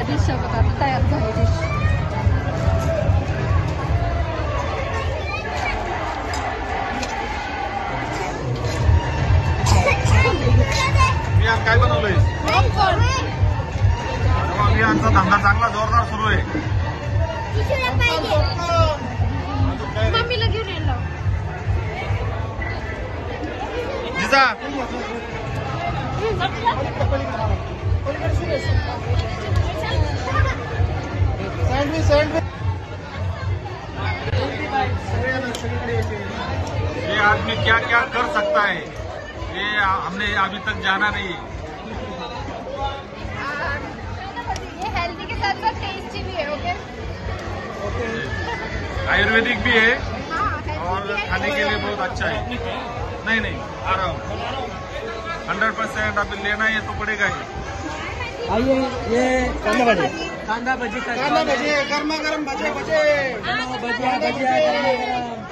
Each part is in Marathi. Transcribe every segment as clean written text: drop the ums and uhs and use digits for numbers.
डिश बघा तयार झाली डिश. मी आज काय बनवलंय? अभियानचा धंदा चांगला जोरदार सुरू आहे. मम्मीला घेऊन येईल जिजा ये आदमी क्या क्या कर सकता है ये हमने अभी तक जाना नहीं. ये हेल्दी के साथ साथ टेस्टी भी है. ओके आयुर्वेदिक भी है हाँ, और खाने के लिए बहुत अच्छा है. नहीं नहीं आ रहा हूँ 100% अभी लेना है तो पड़ेगा ही. आइए ये कांदा भजी कांदा भजी गरमा गरम भजे भजे भजिया भजिया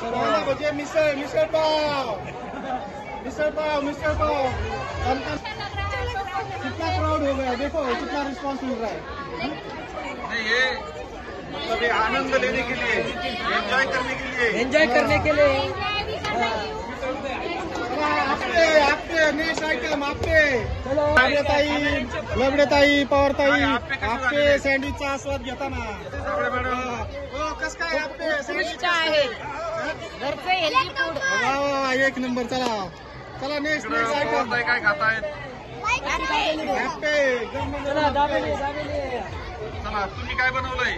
कांदा भजी मिसळ पाव कितना क्राउड हो गया देखो कितना रिस्पांस मिल रहा है. नहीं ये मतलब ये आनंद लेने के लिए एंजॉय करने के लिए आपके नेक्स्ट आइटम आपके लबडेताई पवारताई आपके सँडविचचा आस्वाद घेताना कस काय आपके सँडविच आहे घरचं हेल्दी फूड. वा एक नंबर. चला नेक्स्ट आइटम काय खातायत. चला तुम्ही काय बनवलंय?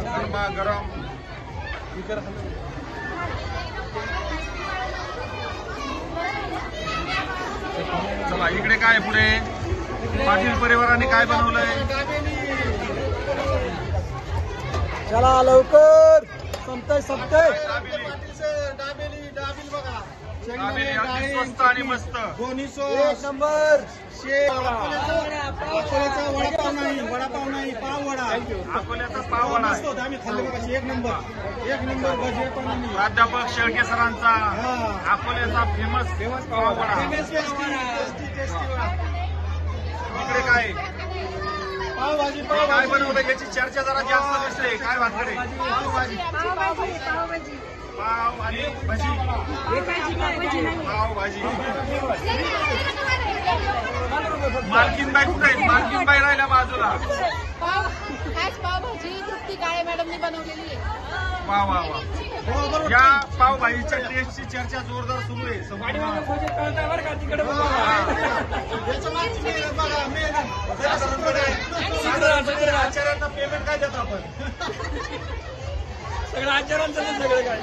गरमा गरम चला इकडे काय पुढे पाटील परिवाराने काय बनवलंय? चला लवकर संपतंय. डाबेली बघा अगदी स्वस्त आणि मस्त. एक नंबर. अकोल्याचा वडापाव नाही पाव वडा. अकोल्याचा पाव वडा मस्त होता आम्ही खाल्ले बघा. एक नंबर भजे पण आम्ही. प्राध्यापक शेळके सरांचा अकोल्याचा फेमस पाव वडा. इकडे काय पावभाजी काय बनवलं याची चर्चा जरा जास्त दिसते. काय वाटकडे पाव आणि भजी पावभाजी. मालकीनबाई कुठे आहेत? मालकीनबाई राहिल्या बाजूला. पावभाजी तृप्ती काळे मॅडमनी बनवलेली आहे. वा वा वा. या पावभाजीच्या टेस्टची चर्चा जोरदार सुरू आहे. आचार्यांना पेमेंट काय देतो आपण? सगळं आचारांचं सगळं काय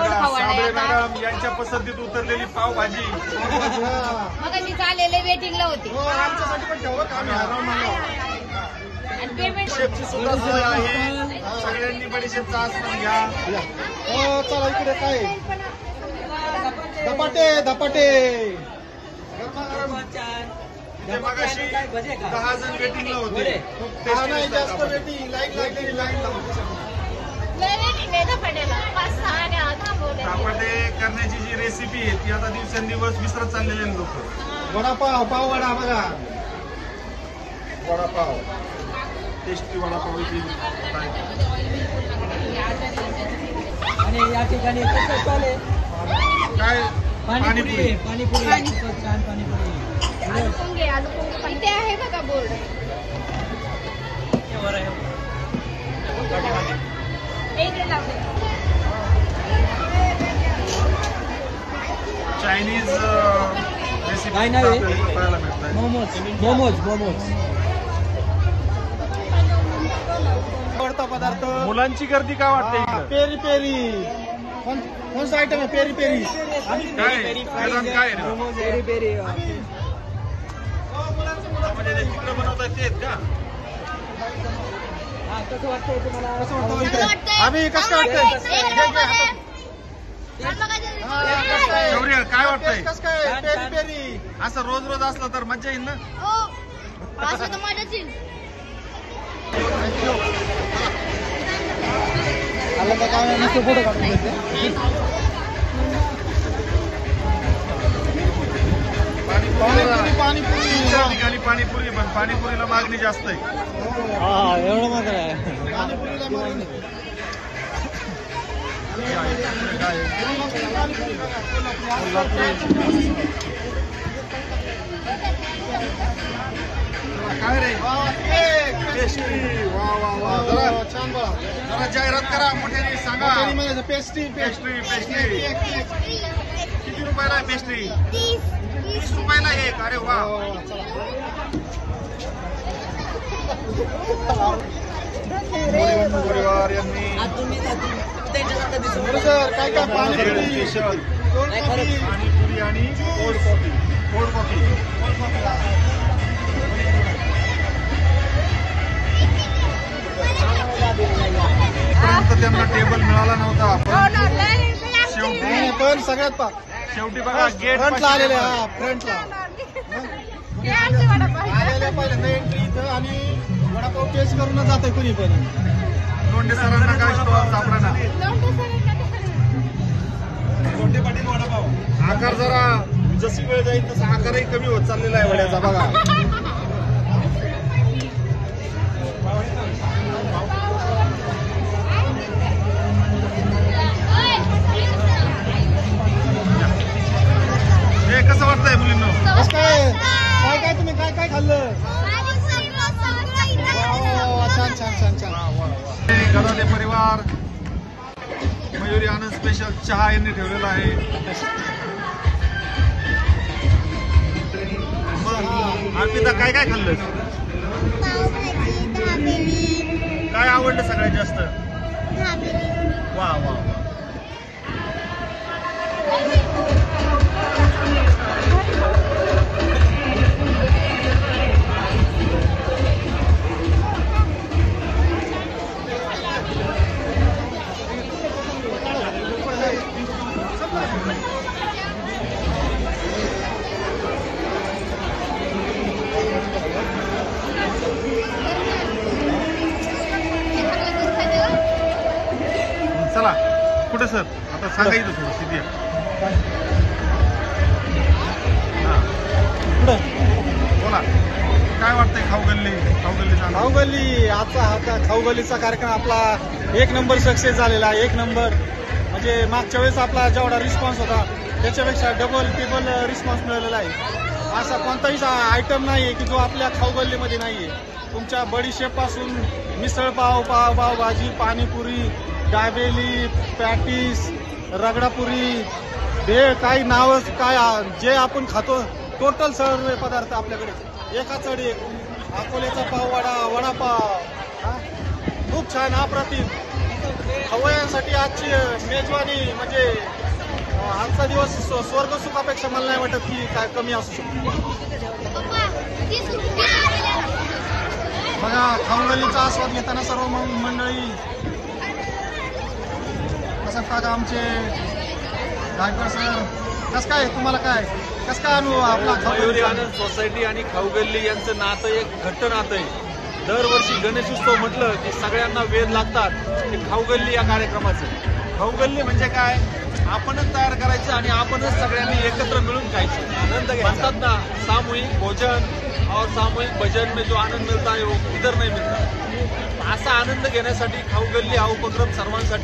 साबळे मॅडम यांच्या पसंतीत उतरलेली पावभाजी. मग झालेले वेटिंगला होते. आमच्यासाठी पण ठेवलं का आम्ही हरवणार. बडीशेपची सुद्धा सोय आहे. सगळ्यांनी बडीशेपचा आस्वाद घ्या. हो चला इकडे काय धपाटे ते मगाशी 10 जण वेटिंगला होते. खूप टेस्टी जास्त वेटिंग लाईन लागलेली लाईन धपाटे करण्याची जी रेसिपी आहे ती आता दिवसेंदिवस विसरत चाललेले लोक. वडापाव पाव वडा बघा. वडापाव टेस्टी वडापाव आणि या ठिकाणी कसं चालेल काय पाणीपुरी छान पाणीपुरी. इथे आहे बघा बोर्ड. चायनीज रेसिपी काय नाव आहे? पाहायला मिळतात. मोमोज आवडता पदार्थ मुलांची गर्दी काय वाटते इकडं? पेरी पेरी कोणता आयटम आहे? पेरी पेरी काय काय रे? पेरी म्हणजे ते तिकडं बनवतात ते आहेत का? कसं वाटतंय तुम्हाला? कसं वाटतं इथे? आम्ही कसं वाटतंय? शौर्य काय वाटतंय? कसं काय पेरी पेरी असं रोज रोज असलं तर मजा येईल ना. आला तर काय नुसतं फोटो काढून घेते. पाणीपुरी प्रत्येक ठिकाणी पाणीपुरी, पण पाणीपुरीला मागणी जास्त आहे. हा एवढं मात्र आहे. पाणीपुरीला मागणी. काय रे पेस्ट्री. वा वा वा, जरा छान बघा. जरा जाहिरात करा, मोठ्याने सांगा. पेस्ट्री पेस्ट्री किती रुपयाला आहे पेस्ट्री? 30 रुपयाला एक. अरे वा. परिवार यांनी सर काय काय panipuri special cold coffee. Panipuri आणि कोल्ड कॉफी. इथपर्यंत त्यांना टेबल मिळाला नव्हता, नाही, पण सगळ्यात शेवटी बघा गेट फ्रंटला आलेले. हा फ्रंटला आलेले पहिल्यांदा एंट्री इथं आणि वडापाव टेस्ट करूनच जातोय कुणी पण. लोंढे सरांना काय स्टॉल सापडा. लोंढे पाटील वडापाव. आकार जरा जशी वेळ जाईल तसा आकारही कमी होत चाललेला आहे वड्याचा बघा. हे कसं वाटतंय मुलींना? कसं काय काय तुम्ही काय काय खाल्लं? छान छान छान छान. गदादे परिवार मयुरी आनंद स्पेशल चहा यांनी ठेवलेला आहे. अर्पिता काय काय खाल्लं? काय आवडलं सगळ्यात जास्त? वा वा वा. चला कुठे सर आता सांगायचं थोडं सिधी. बोला काय वाटतंय खाऊगल्ली आजचा खाऊगल्लीचा कार्यक्रम आपला एक नंबर सक्सेस झालेला आहे. एक नंबर म्हणजे मागच्या वेळेस आपला जेवढा रिस्पॉन्स होता त्याच्यापेक्षा डबल ट्रिपल रिस्पॉन्स मिळालेला आहे. असा कोणताही आयटम नाहीये की जो आपल्या खाऊगल्लीमध्ये नाहीये. तुमच्या बडीशेप पासून मिसळ पाव भाजी, पाणीपुरी, दाबेली, पॅटीस, रगडापुरी, भेळ, काही नाव काय जे आपण खातो टोटल सर्व पदार्थ आपल्याकडे एका चढ एक. अकोल्याचा पाववडा, वडापाव, खूप छान अप्रतिम. खवय्यांसाठी आजची मेजवानी म्हणजे आजचा दिवस स्वर्ग सुखापेक्षा मला नाही वाटत की काय कमी असू शकतो. बघा खाऊगल्लीचा आस्वाद घेताना सर्व मंडळी कसं का आमचे गायकर सर कसं काय तुम्हाला काय कसं काय अनुभव आपला? मयुरी आनंद सोसायटी आणि खाऊगल्ली यांचं नातं एक घट्ट नातं आहे. दरवर्षी गणेश उत्सव म्हटलं की सगळ्यांना वेध लागतात की खाऊगल्ली या कार्यक्रमाचं. खाऊगल्ली म्हणजे काय? आपणच तयार करायचं आणि आपणच सगळ्यांनी एकत्र मिळून खायचं. आनंद म्हणतात ना, सामूहिक भोजन और सामूहिक भजन में जो आनंद मिळता है वो इधर नाही मिळता. असा आनंद घेण्यासाठी खाऊगल्ली हा उपक्रम सर्वांसाठी